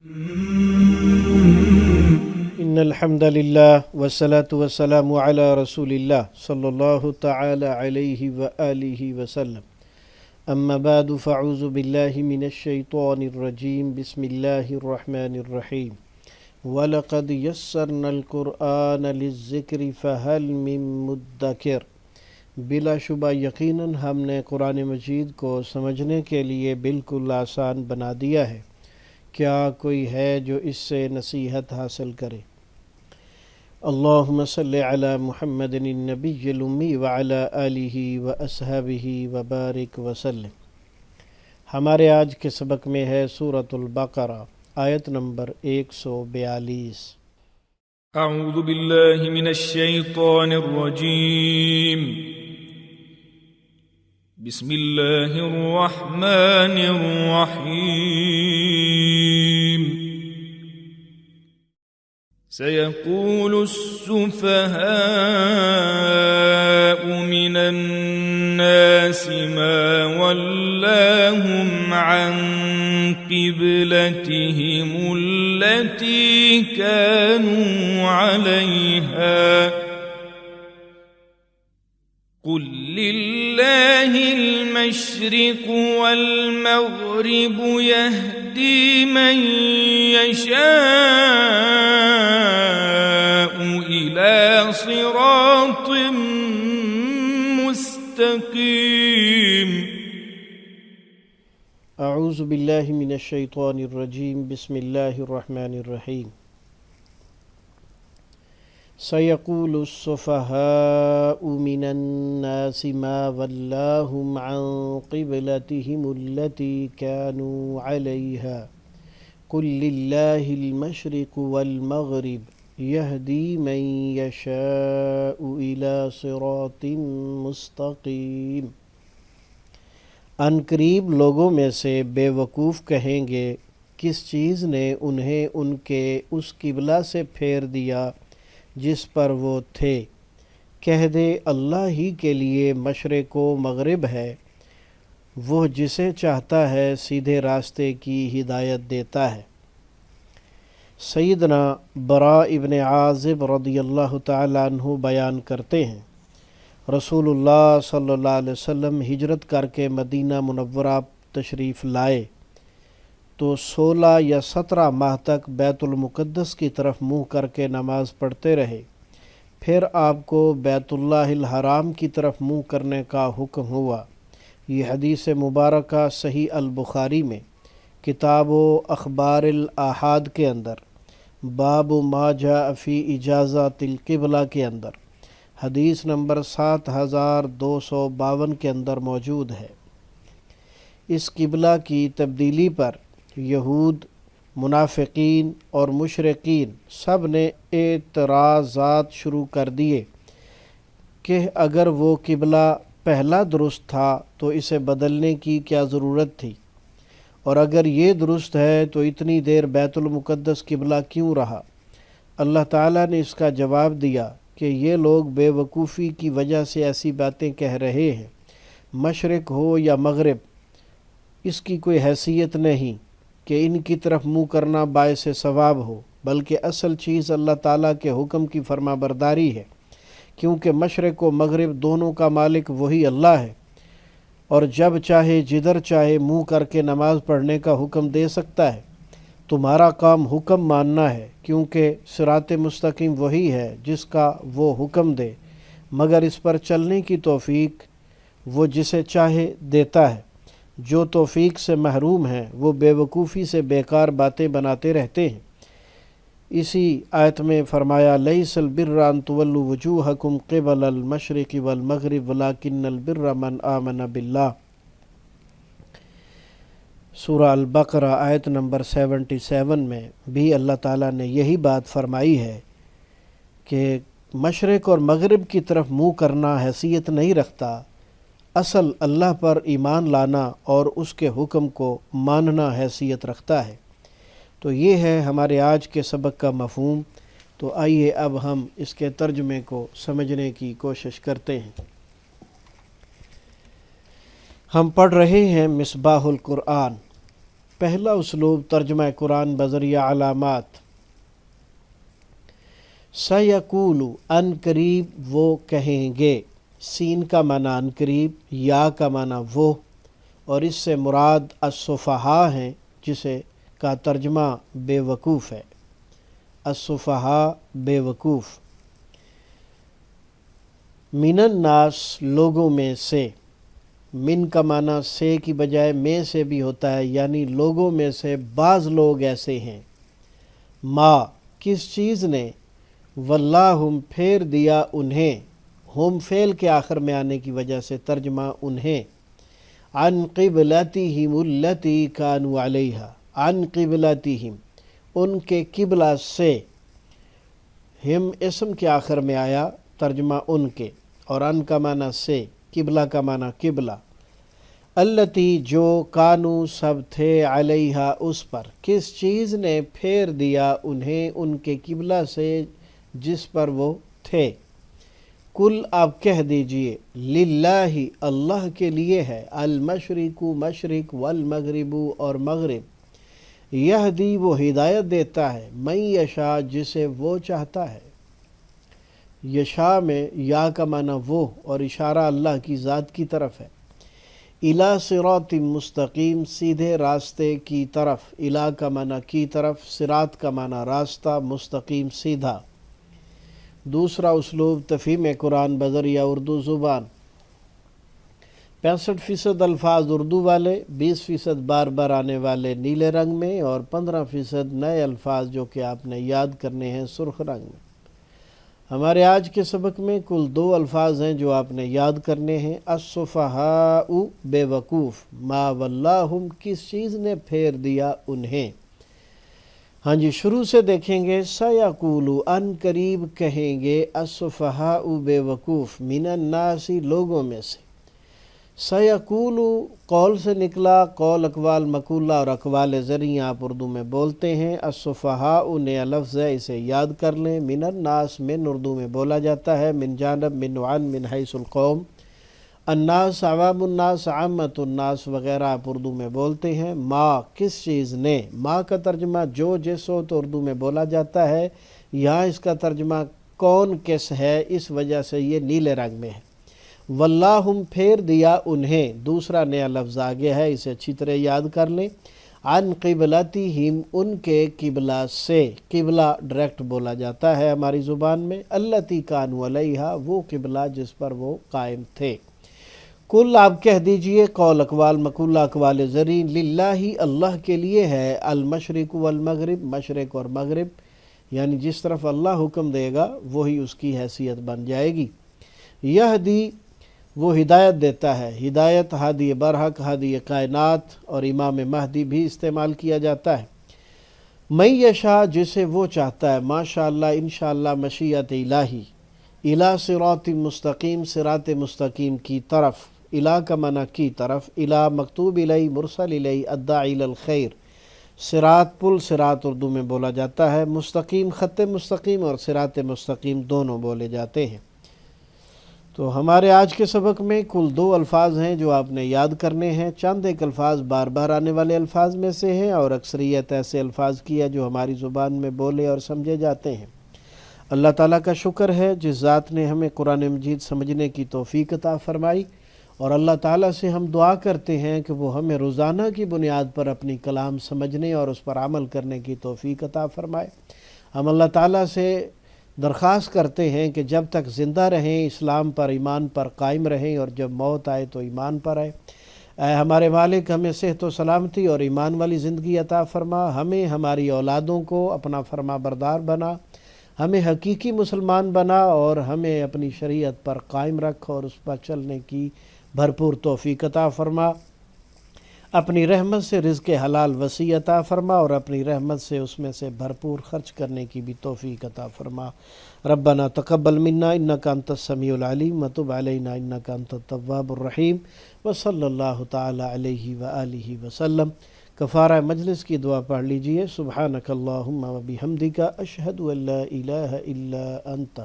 ان الحمد للہ والصلاة والسلام علی رسول اللہ صلی اللہ تعالی علیہ وآلہ وسلم اما بعد فاعوذ باللہ من الشیطان الرجیم بسم اللہ الرحمن الرحیم وَلَقَدْ يَسَّرْنَا الْقُرْآنَ لِلذِّكْرِ فَهَلْ مِن مُدَّكِرٍ بلا شبہ یقیناً ہم نے قرآن مجید کو سمجھنے کے لیے بالکل آسان بنا دیا ہے، کیا کوئی ہے جو اس سے نصیحت حاصل کرے؟ اللہم صلی علی محمد النبی الامی وعلی آلہ واصحابہ وبارک وسلم۔ ہمارے آج کے سبق میں ہے سورۃ البقرہ، آیت نمبر 142۔ اعوذ باللہ من الشیطان الرجیم، بسم اللہ الرحمن الرحیم۔ سيقول السفهاء من الناس ما ولاهم عن قبلتهم التي كانوا عليها قل لله المشرق والمغرب يهدي من يشاء إلى صراط مستقيم۔ اعوذ باللہ من الشیطان الرجیم بسم اللہ الرحمن الرحیم۔ سيقول السفهاء من الناس ما ولاهم عن قبلتهم التي كانوا عليها قل لله المشرق والمغرب يهدي من يشاء إلى صراط مستقيم۔ ان قریب لوگوں میں سے بے وقوف کہیں گے، کس چیز نے انہیں ان کے اس قبلہ سے پھیر دیا جس پر وہ تھے؟ کہہ دے اللہ ہی کے لیے مشرق و مغرب ہے، وہ جسے چاہتا ہے سیدھے راستے کی ہدایت دیتا ہے۔ سیدنا براء ابن عازب رضی اللہ تعالیٰ عنہ بیان کرتے ہیں، رسول اللہ صلی اللہ علیہ وسلم ہجرت کر کے مدینہ منورہ تشریف لائے تو 16 یا 17 ماہ تک بیت المقدس کی طرف منہ کر کے نماز پڑھتے رہے۔ پھر آپ کو بیت اللہ الحرام کی طرف منہ کرنے کا حکم ہوا۔ یہ حدیث مبارکہ صحیح البخاری میں کتاب و اخبار الآحاد کے اندر باب ما جاء فی اجازت القبلہ کے اندر حدیث نمبر 7252 کے اندر موجود ہے۔ اس قبلہ کی تبدیلی پر یہود، منافقین اور مشرکین سب نے اعتراضات شروع کر دیے کہ اگر وہ قبلہ پہلا درست تھا تو اسے بدلنے کی کیا ضرورت تھی، اور اگر یہ درست ہے تو اتنی دیر بیت المقدس قبلہ کیوں رہا؟ اللہ تعالیٰ نے اس کا جواب دیا کہ یہ لوگ بے وقوفی کی وجہ سے ایسی باتیں کہہ رہے ہیں۔ مشرق ہو یا مغرب، اس کی کوئی حیثیت نہیں کہ ان کی طرف منہ کرنا باعث ثواب ہو، بلکہ اصل چیز اللہ تعالیٰ کے حکم کی فرما برداری ہے، کیونکہ مشرق و مغرب دونوں کا مالک وہی اللہ ہے، اور جب چاہے جدھر چاہے منہ کر کے نماز پڑھنے کا حکم دے سکتا ہے۔ تمہارا کام حکم ماننا ہے، کیونکہ صراط مستقیم وہی ہے جس کا وہ حکم دے، مگر اس پر چلنے کی توفیق وہ جسے چاہے دیتا ہے۔ جو توفیق سے محروم ہیں وہ بے وقوفی سے بیکار باتیں بناتے رہتے ہیں۔ اسی آیت میں فرمایا لیس البر ان تولوا وجوہکم قبل المشرق والمغرب ولکن البر من آمن باللہ۔ سورہ البقرہ آیت نمبر 77 میں بھی اللہ تعالیٰ نے یہی بات فرمائی ہے کہ مشرق اور مغرب کی طرف منہ کرنا حیثیت نہیں رکھتا، اصل اللہ پر ایمان لانا اور اس کے حکم کو ماننا حیثیت رکھتا ہے۔ تو یہ ہے ہمارے آج کے سبق کا مفہوم۔ تو آئیے اب ہم اس کے ترجمے کو سمجھنے کی کوشش کرتے ہیں۔ ہم پڑھ رہے ہیں مصباح القرآن، پہلا اسلوب ترجمہ قرآن بذریعہ علامات۔ سیقول ان قریب وہ کہیں گے، سین کا معنی ان قریب، یا کا معنی وہ، اور اس سے مراد السفہاء ہیں، جسے کا ترجمہ بے وقوف ہے۔ السفہاء بے وقوف۔ من الناس لوگوں میں سے، من کا معنی سے کی بجائے میں سے بھی ہوتا ہے، یعنی لوگوں میں سے بعض لوگ ایسے ہیں۔ ما کس چیز نے، واللہم پھیر دیا انہیں، ہم فعل کے آخر میں آنے کی وجہ سے ترجمہ انہیں، عن قبلتہم التی کانوا علیہا، عن قبلتہم ان کے قبلہ سے، ہم اسم کے آخر میں آیا ترجمہ ان کے، اور ان کا معنی سے، قبلہ کا معنی قبلہ، التی جو کانو سب تھے، علیہا اس پر، کس چیز نے پھیر دیا انہیں ان کے قبلہ سے جس پر وہ تھے۔ کل آپ کہہ دیجئے، للہ اللہ کے لیے ہے، المشرق مشرق، والمغرب اور مغرب، یہدی وہ ہدایت دیتا ہے، من یشاء جسے وہ چاہتا ہے۔ یشاء میں یا کا معنی وہ، اور اشارہ اللہ کی ذات کی طرف ہے۔ الی صراط مستقیم سیدھے راستے کی طرف، الی کا معنی کی طرف، صراط کا معنی راستہ، مستقیم سیدھا۔ دوسرا اسلوب تفہیم قرآن بذریعہ اردو زبان۔ 65% الفاظ اردو والے، 20% بار بار آنے والے نیلے رنگ میں، اور 15% نئے الفاظ جو کہ آپ نے یاد کرنے ہیں سرخ رنگ میں۔ ہمارے آج کے سبق میں کل 2 الفاظ ہیں جو آپ نے یاد کرنے ہیں۔ السفہاء بے وقوف، ما واللہم کس چیز نے پھیر دیا انہیں۔ ہاں جی، شروع سے دیکھیں گے۔ سیقول ان قریب کہیں گے، السفہاء بے وقوف، من الناس لوگوں میں سے۔ سیقول قول سے نکلا، قول اقوال مقولہ اور اقوال زرعی آپ اردو میں بولتے ہیں۔ السفہاء نیا لفظ ہے، اسے یاد کر لیں۔ من الناس من اردو میں بولا جاتا ہے، من جانب، من عن، من حیث القوم۔ الناس عوام الناس، عامت الناس وغیرہ آپ اردو میں بولتے ہیں۔ ما کس چیز نے، ما کا ترجمہ جو جس ہو تو اردو میں بولا جاتا ہے، یہاں اس کا ترجمہ کون کس ہے، اس وجہ سے یہ نیلے رنگ میں ہے۔ واللہم پھیر دیا انہیں، دوسرا نیا لفظ آگے ہے، اسے اچھی طرح یاد کر لیں۔ عن قبلتہم ان کے قبلہ سے، قبلہ ڈائریکٹ بولا جاتا ہے ہماری زبان میں، التی کانوا علیہا وہ قبلہ جس پر وہ قائم تھے۔ کل آپ کہہ دیجئے، قول اقوال مقولہ اقوال زرعی، للہ اللہ کے لیے ہے، المشرق والمغرب مشرق اور مغرب، یعنی جس طرف اللہ حکم دے گا وہی اس کی حیثیت بن جائے گی۔ یہدی وہ ہدایت دیتا ہے، ہدایت ہادی برحق، ہادی کائنات، اور امام مہدی بھی استعمال کیا جاتا ہے۔ من یشاء جسے وہ چاہتا ہے، ماشاءاللہ انشاءاللہ مشیت الہی، الی صراط مستقیم صراط مستقیم کی طرف، الی کا معنی کی طرف، الی مکتوب الی مرسل الی الداعی الی الخیر، صراط پل صراط اردو میں بولا جاتا ہے، مستقیم خط مستقیم اور صراط مستقیم دونوں بولے جاتے ہیں۔ تو ہمارے آج کے سبق میں کل 2 الفاظ ہیں جو آپ نے یاد کرنے ہیں۔ چند ایک الفاظ بار بار آنے والے الفاظ میں سے ہیں، اور اکثریت ایسے الفاظ کی ہے جو ہماری زبان میں بولے اور سمجھے جاتے ہیں۔ اللہ تعالیٰ کا شکر ہے جس ذات نے ہمیں قرآن مجید سمجھنے کی توفیق عطا فرمائی، اور اللہ تعالیٰ سے ہم دعا کرتے ہیں کہ وہ ہمیں روزانہ کی بنیاد پر اپنی کلام سمجھنے اور اس پر عمل کرنے کی توفیق عطا فرمائے۔ ہم اللہ تعالیٰ سے درخواست کرتے ہیں کہ جب تک زندہ رہیں اسلام پر ایمان پر قائم رہیں، اور جب موت آئے تو ایمان پر آئے۔ اے ہمارے مالک، ہمیں صحت و سلامتی اور ایمان والی زندگی عطا فرما، ہمیں ہماری اولادوں کو اپنا فرما بردار بنا، ہمیں حقیقی مسلمان بنا، اور ہمیں اپنی شریعت پر قائم رکھ اور اس پر چلنے کی بھرپور توفیق عطا فرما۔ اپنی رحمت سے رزق حلال وسیع عطا فرما، اور اپنی رحمت سے اس میں سے بھرپور خرچ کرنے کی بھی توفیق عطا فرما۔ ربنا تقبل منا انک انت السمیع العلیم وتب علینا انک انت التواب الرحیم، وصلی اللہ تعالی علیہ وآلہ وسلم۔ کفارہ مجلس کی دعا پڑھ لیجئے۔ سبحانک اللہم وبحمدک، اشہد ان لا الہ الا انت،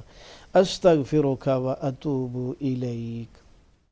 استغفرک واتوب الیک۔